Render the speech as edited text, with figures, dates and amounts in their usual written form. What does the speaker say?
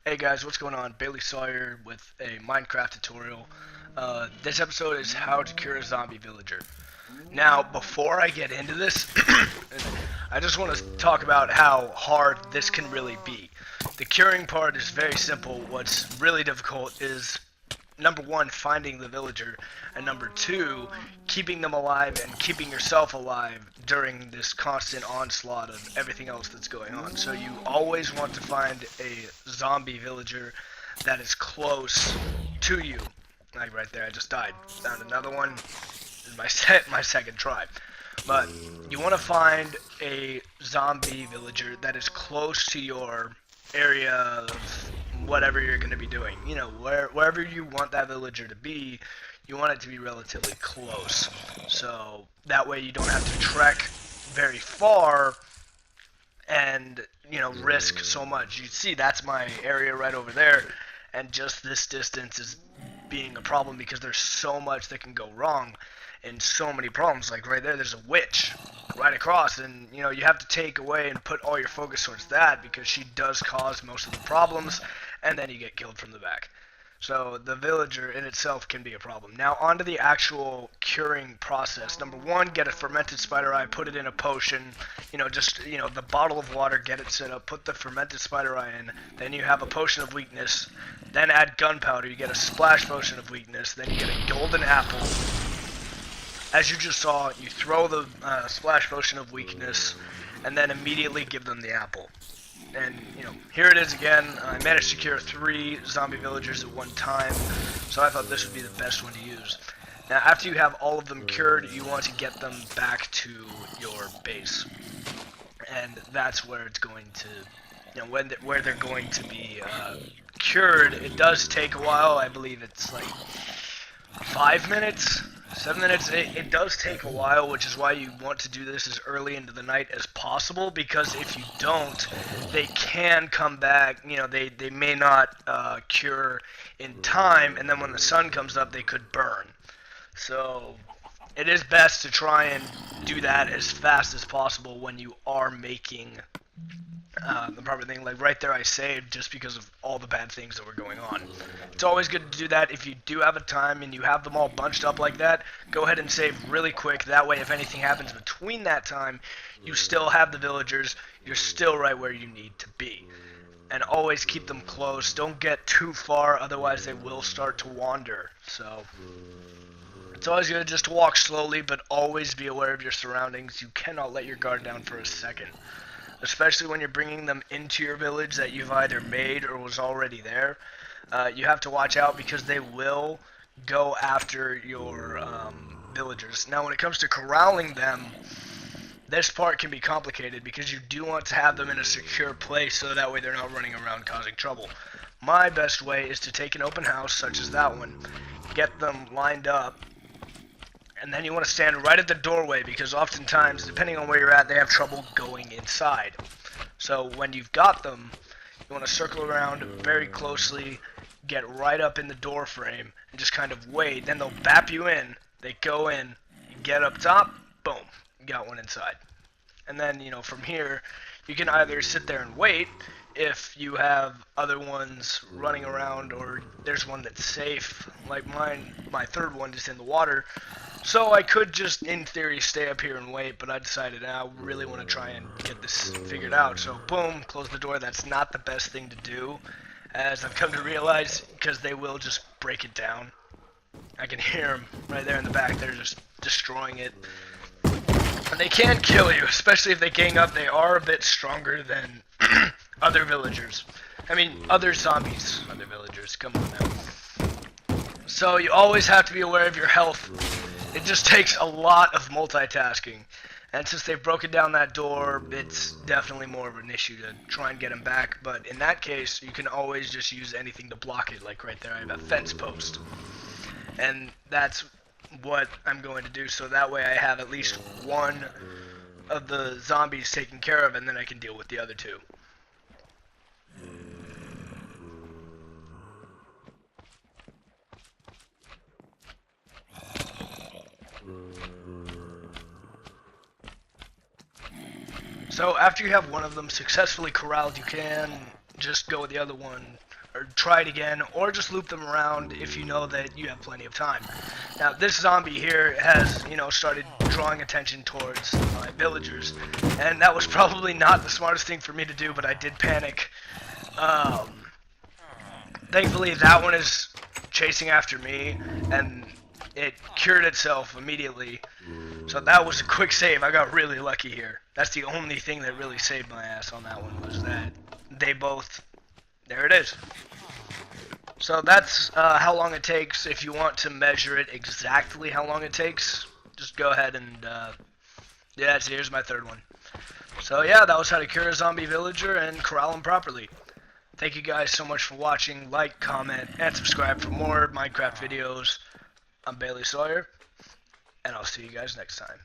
Hey guys, what's going on? Bailey Sawyer with a Minecraft tutorial. This episode is how to cure a zombie villager. Now, before I get into this, I just want to talk about how hard this can really be. The curing part is very simple. What's really difficult is number one, finding the villager, and number two, keeping them alive and keeping yourself alive during this constant onslaught of everything else that's going on. So you always want to find a zombie villager that is close to you. Like right there, I just died. Found another one. This is my second try. But you want to find a zombie villager that is close to your area of whatever you're going to be doing. You know, wherever you want that villager to be, you want it to be relatively close. So that way you don't have to trek very far and, you know, risk so much. You see, that's my area right over there, and just this distance is being a problem because there's so much that can go wrong and so many problems. Like right there, there's a witch right across, and you know, you have to take away and put all your focus towards that because she does cause most of the problems, and then you get killed from the back. So the villager in itself can be a problem. Now onto the actual curing process. Number one, get a fermented spider eye, put it in a potion. You know, just, you know, the bottle of water, get it set up, put the fermented spider eye in. Then you have a potion of weakness. Then add gunpowder, you get a splash potion of weakness. Then you get a golden apple. As you just saw, you throw the splash potion of weakness, and then immediately give them the apple. And, you know, here it is again. I managed to cure 3 zombie villagers at one time, so I thought this would be the best one to use. Now, after you have all of them cured, you want to get them back to your base. And that's where it's going to, you know, where they're going to be cured. It does take a while. I believe it's like 5 minutes, 7 minutes. It does take a while, which is why you want to do this as early into the night as possible, because if you don't, they can come back. You know, they may not cure in time, and then when the sun comes up, they could burn. So it is best to try and do that as fast as possible when you are making the proper thing. Like right there, I saved just because of all the bad things that were going on. It's always good to do that. If you do have a time and you have them all bunched up like that, go ahead and save really quick. That way, if anything happens between that time, you still have the villagers. You're still right where you need to be. And always keep them close. Don't get too far, otherwise they will start to wander. So it's always good just to walk slowly, but always be aware of your surroundings. You cannot let your guard down for a second, especially when you're bringing them into your village that you've either made or was already there. You have to watch out because they will go after your villagers. Now, when it comes to corralling them, this part can be complicated because you do want to have them in a secure place so that way they're not running around causing trouble. My best way is to take an open house such as that one, get them lined up, and then you want to stand right at the doorway because oftentimes, depending on where you're at, they have trouble going inside. So when you've got them, you want to circle around very closely, get right up in the door frame, and just kind of wait. Then they'll bap you in, they go in, you get up top, boom, you got one inside. And then, you know, from here, you can either sit there and wait if you have other ones running around, or there's one that's safe, like mine. My third one is in the water. So I could just, in theory, stay up here and wait, but I decided I really want to try and get this figured out. So boom, close the door. That's not the best thing to do, as I've come to realize, because they will just break it down. I can hear them right there in the back. They're just destroying it. And they can kill you, especially if they gang up. They are a bit stronger than other villagers. I mean, other zombies. Other villagers. Come on now. So you always have to be aware of your health. It just takes a lot of multitasking. And since they've broken down that door, it's definitely more of an issue to try and get them back. But in that case, you can always just use anything to block it. Like right there, I have a fence post. And that's what I'm going to do. So that way I have at least one of the zombies taken care of, and then I can deal with the other two. So after you have one of them successfully corralled, you can just go with the other one, or try it again, or just loop them around if you know that you have plenty of time. Now this zombie here has, you know, started drawing attention towards my villagers, and that was probably not the smartest thing for me to do, but I did panic. Thankfully that one is chasing after me, and it cured itself immediately. So that was a quick save. I got really lucky here. That's the only thing that really saved my ass on that one, was that they both... There it is. So that's how long it takes. If you want to measure it exactly how long it takes, just go ahead and... yeah, so here's my third one. So yeah, that was how to cure a zombie villager and corral him properly. Thank you guys so much for watching. Like, comment, and subscribe for more Minecraft videos. I'm Bailey Sawyer, and I'll see you guys next time.